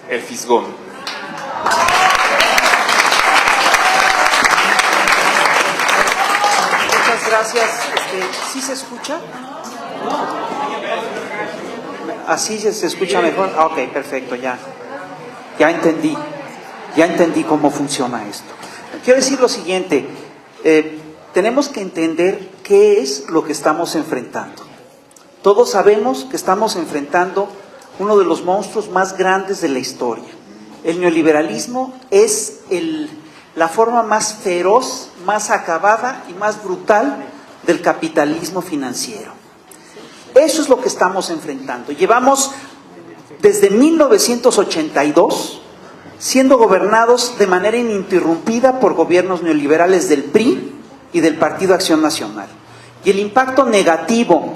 el fisgón. Muchas gracias. ¿Sí se escucha? ¿Así se escucha mejor? Ok, perfecto, ya entendí cómo funciona esto. Quiero decir lo siguiente, tenemos que entender qué es lo que estamos enfrentando. Todos sabemos que estamos enfrentando uno de los monstruos más grandes de la historia. El neoliberalismo es la forma más feroz, más acabada y más brutal del capitalismo financiero. Eso es lo que estamos enfrentando. Llevamos desde 1982 siendo gobernados de manera ininterrumpida por gobiernos neoliberales del PRI y del Partido Acción Nacional. Y el impacto negativo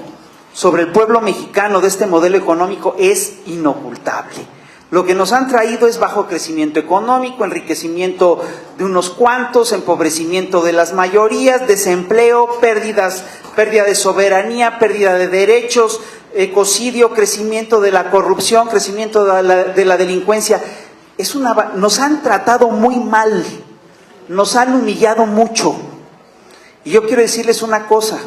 sobre el pueblo mexicano de este modelo económico es inocultable. Lo que nos han traído es bajo crecimiento económico, enriquecimiento de unos cuantos, empobrecimiento de las mayorías, desempleo, pérdida de soberanía, pérdida de derechos, ecocidio, crecimiento de la corrupción, crecimiento de la delincuencia. Nos han tratado muy mal, nos han humillado mucho. Y yo quiero decirles una cosa,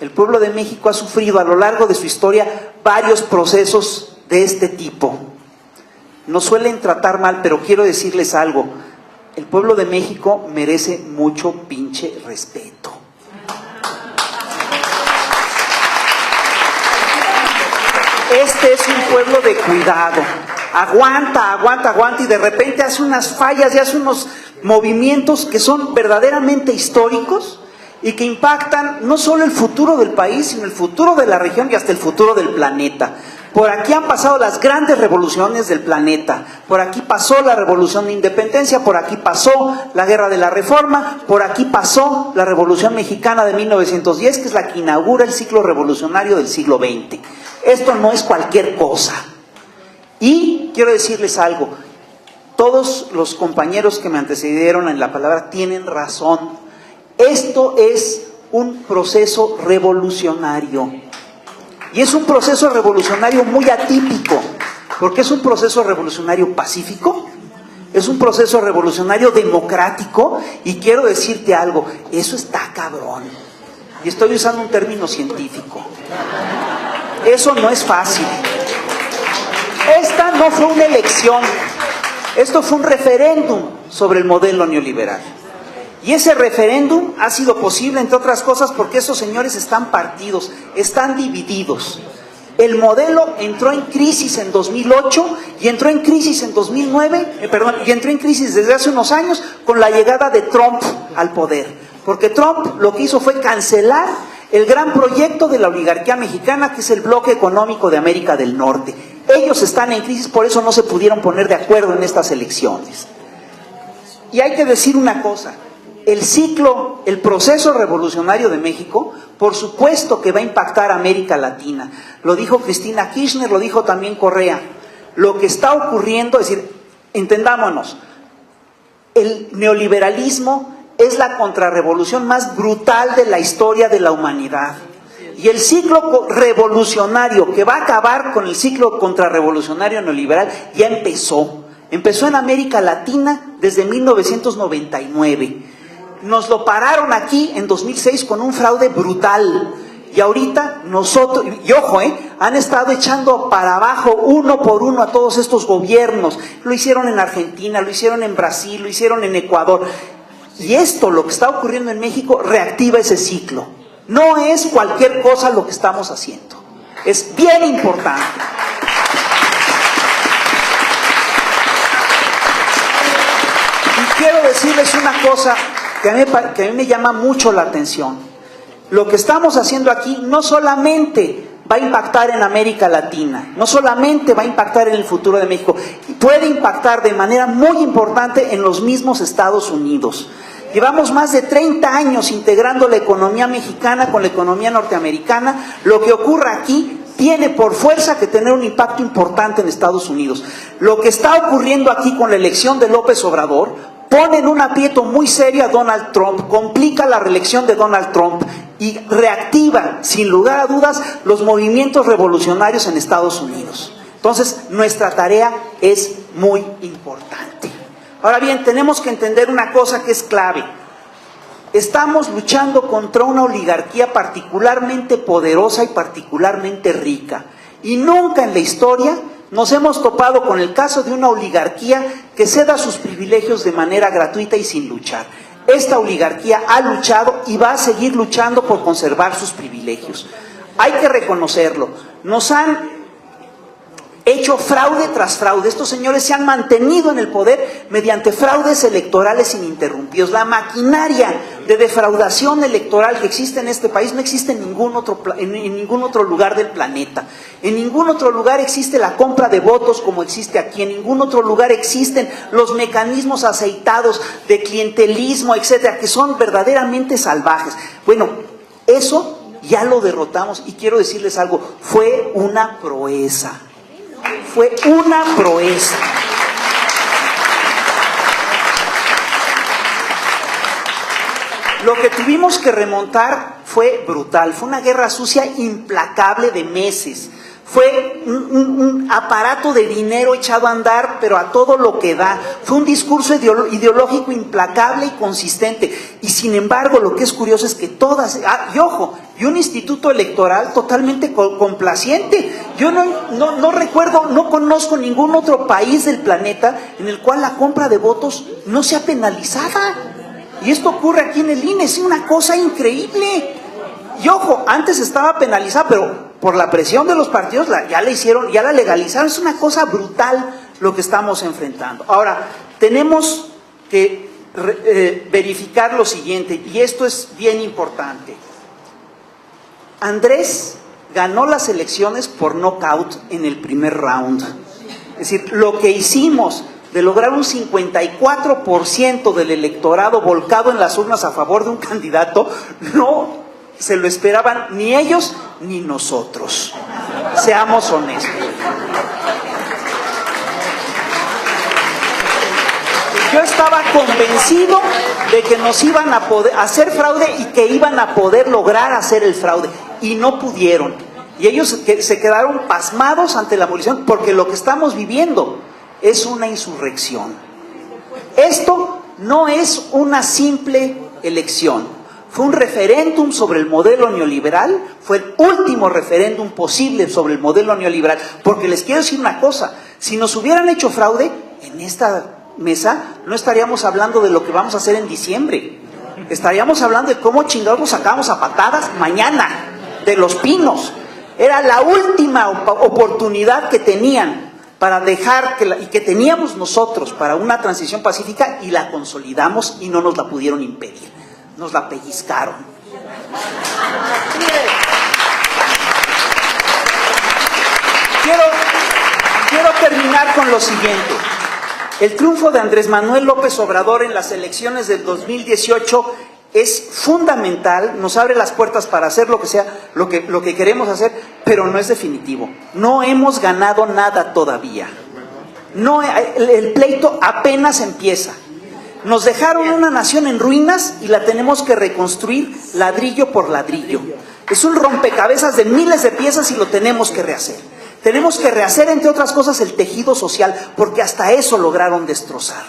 el pueblo de México ha sufrido a lo largo de su historia varios procesos de este tipo. Nos suelen tratar mal, pero quiero decirles algo, el pueblo de México merece mucho pinche respeto. Este es un pueblo de cuidado. Aguanta y de repente hace unas fallas y hace unos movimientos que son verdaderamente históricos y que impactan no solo el futuro del país, sino el futuro de la región y hasta el futuro del planeta. Por aquí han pasado las grandes revoluciones del planeta. Por aquí pasó la revolución de independencia, por aquí pasó la guerra de la reforma, por aquí pasó la revolución mexicana de 1910, que es la que inaugura el ciclo revolucionario del siglo XX. Esto no es cualquier cosa. Y quiero decirles algo, todos los compañeros que me antecedieron en la palabra tienen razón. Esto es un proceso revolucionario. Y es un proceso revolucionario muy atípico, porque es un proceso revolucionario pacífico, es un proceso revolucionario democrático, y quiero decirte algo, eso está cabrón. Y estoy usando un término científico. Eso no es fácil. Esta no fue una elección, esto fue un referéndum sobre el modelo neoliberal. Y ese referéndum ha sido posible, entre otras cosas, porque esos señores están partidos, están divididos. El modelo entró en crisis en 2008 y entró en crisis en 2009, y entró en crisis desde hace unos años con la llegada de Trump al poder. Porque Trump lo que hizo fue cancelar el gran proyecto de la oligarquía mexicana, que es el bloque económico de América del Norte. Ellos están en crisis, por eso no se pudieron poner de acuerdo en estas elecciones. Y hay que decir una cosa, el proceso revolucionario de México, por supuesto que va a impactar a América Latina. Lo dijo Cristina Kirchner, lo dijo también Correa. Lo que está ocurriendo, es decir, entendámonos, el neoliberalismo es la contrarrevolución más brutal de la historia de la humanidad. Y el ciclo revolucionario que va a acabar con el ciclo contrarrevolucionario neoliberal ya empezó. Empezó en América Latina desde 1999. Nos lo pararon aquí en 2006 con un fraude brutal. Y ahorita nosotros, y ojo, han estado echando para abajo uno por uno a todos estos gobiernos. Lo hicieron en Argentina, lo hicieron en Brasil, lo hicieron en Ecuador. Y esto, lo que está ocurriendo en México, reactiva ese ciclo. No es cualquier cosa lo que estamos haciendo. Es bien importante. Y quiero decirles una cosa que a mí me llama mucho la atención. Lo que estamos haciendo aquí no solamente va a impactar en América Latina, no solamente va a impactar en el futuro de México, puede impactar de manera muy importante en los mismos Estados Unidos. Llevamos más de 30 años integrando la economía mexicana con la economía norteamericana. Lo que ocurra aquí tiene por fuerza que tener un impacto importante en Estados Unidos. Lo que está ocurriendo aquí con la elección de López Obrador pone en un aprieto muy serio a Donald Trump, complica la reelección de Donald Trump y reactiva, sin lugar a dudas, los movimientos revolucionarios en Estados Unidos. Entonces, nuestra tarea es muy importante. Ahora bien, tenemos que entender una cosa que es clave. Estamos luchando contra una oligarquía particularmente poderosa y particularmente rica. Y nunca en la historia nos hemos topado con el caso de una oligarquía que ceda sus privilegios de manera gratuita y sin luchar. Esta oligarquía ha luchado y va a seguir luchando por conservar sus privilegios. Hay que reconocerlo. Nos han hecho fraude tras fraude. Estos señores se han mantenido en el poder mediante fraudes electorales ininterrumpidos. La maquinaria de defraudación electoral que existe en este país no existe en ningún otro lugar del planeta. En ningún otro lugar existe la compra de votos como existe aquí. En ningún otro lugar existen los mecanismos aceitados de clientelismo, etcétera, que son verdaderamente salvajes. Bueno, eso ya lo derrotamos y quiero decirles algo, fue una proeza. Fue una proeza. Lo que tuvimos que remontar fue brutal, fue una guerra sucia implacable de meses. Fue un aparato de dinero echado a andar, pero a todo lo que da. Fue un discurso ideológico implacable y consistente. Y sin embargo, lo que es curioso es que todas... y ojo, y un instituto electoral totalmente complaciente. Yo no recuerdo, no conozco ningún otro país del planeta en el cual la compra de votos no sea penalizada. Y esto ocurre aquí en el INE, es una cosa increíble. Y ojo, antes estaba penalizada, pero por la presión de los partidos ya la legalizaron. Es una cosa brutal lo que estamos enfrentando. Ahora, tenemos que verificar lo siguiente, y esto es bien importante. Andrés ganó las elecciones por nocaut en el primer round. Es decir, lo que hicimos de lograr un 54% del electorado volcado en las urnas a favor de un candidato, no se lo esperaban ni ellos ni nosotros. Seamos honestos. Yo estaba convencido de que nos iban a poder hacer fraude y que iban a poder lograr hacer el fraude. Y no pudieron. Y ellos se quedaron pasmados ante la movilización, porque lo que estamos viviendo es una insurrección. Esto no es una simple elección. Fue un referéndum sobre el modelo neoliberal, fue el último referéndum posible sobre el modelo neoliberal, porque les quiero decir una cosa, si nos hubieran hecho fraude en esta mesa, no estaríamos hablando de lo que vamos a hacer en diciembre, estaríamos hablando de cómo chingados nos sacamos a patadas mañana, de Los Pinos. Era la última oportunidad que tenían para dejar, y que teníamos nosotros para una transición pacífica, y la consolidamos y no nos la pudieron impedir. Nos la pellizcaron. Quiero terminar con lo siguiente. El triunfo de Andrés Manuel López Obrador en las elecciones del 2018 es fundamental, nos abre las puertas para hacer lo que sea, lo que queremos hacer, pero no es definitivo. No hemos ganado nada todavía. No, el pleito apenas empieza. Nos dejaron una nación en ruinas y la tenemos que reconstruir ladrillo por ladrillo. Es un rompecabezas de miles de piezas y lo tenemos que rehacer. Tenemos que rehacer, entre otras cosas, el tejido social, porque hasta eso lograron destrozar.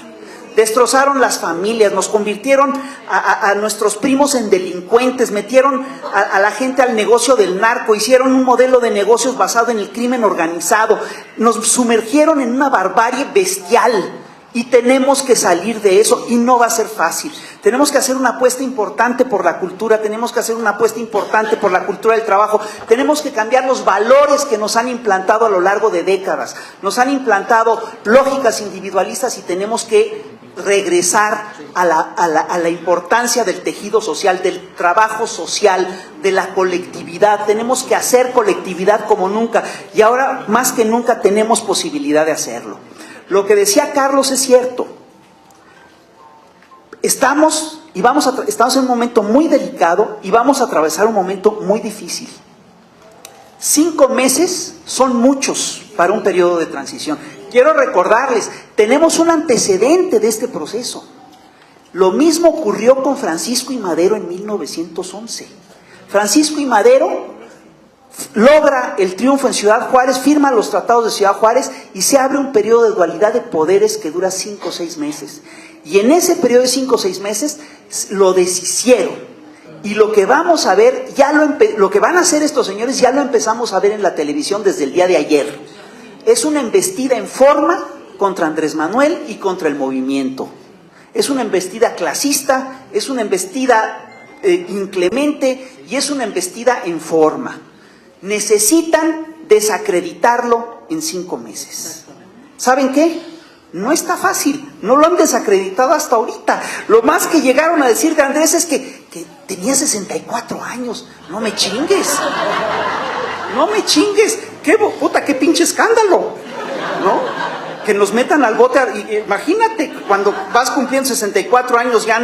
Destrozaron las familias, nos convirtieron a nuestros primos en delincuentes, metieron a la gente al negocio del narco, hicieron un modelo de negocios basado en el crimen organizado, nos sumergieron en una barbarie bestial. Y tenemos que salir de eso, y no va a ser fácil. Tenemos que hacer una apuesta importante por la cultura, tenemos que hacer una apuesta importante por la cultura del trabajo, tenemos que cambiar los valores que nos han implantado a lo largo de décadas. Nos han implantado lógicas individualistas y tenemos que regresar a la importancia del tejido social, del trabajo social, de la colectividad. Tenemos que hacer colectividad como nunca, y ahora más que nunca tenemos posibilidad de hacerlo. Lo que decía Carlos es cierto. Estamos en un momento muy delicado y vamos a atravesar un momento muy difícil. 5 meses son muchos para un periodo de transición. Quiero recordarles, tenemos un antecedente de este proceso. Lo mismo ocurrió con Francisco I. Madero en 1911. Francisco I. Madero logra el triunfo en Ciudad Juárez, firma los tratados de Ciudad Juárez y se abre un periodo de dualidad de poderes que dura 5 o 6 meses. Y en ese periodo de 5 o 6 meses lo deshicieron. Y lo que vamos a ver, lo que van a hacer estos señores, ya lo empezamos a ver en la televisión desde el día de ayer. Es una embestida en forma contra Andrés Manuel y contra el movimiento. Es una embestida clasista, es una embestida inclemente y es una embestida en forma. Necesitan desacreditarlo en 5 meses. ¿Saben qué? No está fácil, no lo han desacreditado hasta ahorita. Lo más que llegaron a decir de Andrés es que tenía 64 años. No me chingues. No me chingues. Qué pinche escándalo, ¿no? Que nos metan al bote. Imagínate, cuando vas cumpliendo 64 años, ya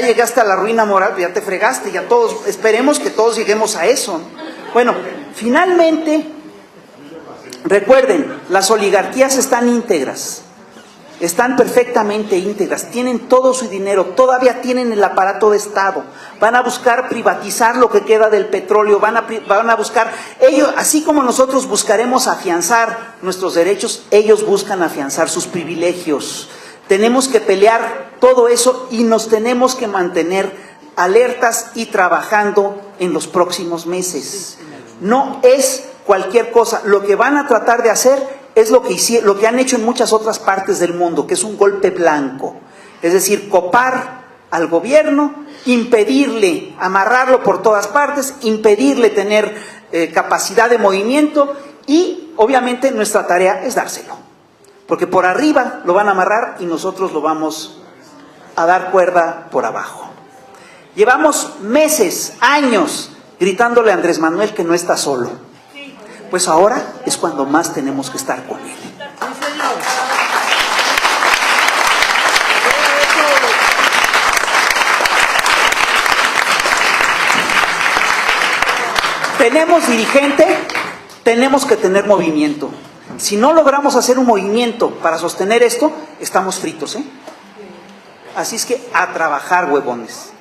llegaste a la ruina moral, ya te fregaste, ya todos, esperemos que todos lleguemos a eso. Bueno, finalmente, recuerden, las oligarquías están íntegras, están perfectamente íntegras, tienen todo su dinero, todavía tienen el aparato de Estado, van a buscar privatizar lo que queda del petróleo, van a buscar, ellos, así como nosotros buscaremos afianzar nuestros derechos, ellos buscan afianzar sus privilegios. Tenemos que pelear todo eso y nos tenemos que mantener alertas y trabajando en los próximos meses. No es cualquier cosa, lo que van a tratar de hacer es lo que han hecho en muchas otras partes del mundo, que es un golpe blanco. Es decir, copar al gobierno, impedirle, amarrarlo por todas partes, impedirle tener capacidad de movimiento y obviamente nuestra tarea es dárselo. Porque por arriba lo van a amarrar y nosotros lo vamos a dar cuerda por abajo. Llevamos meses, años, gritándole a Andrés Manuel que no está solo. Pues ahora es cuando más tenemos que estar con él. Tenemos dirigente, tenemos que tener movimiento. Si no logramos hacer un movimiento para sostener esto, estamos fritos, ¿eh? Así es que a trabajar, huevones.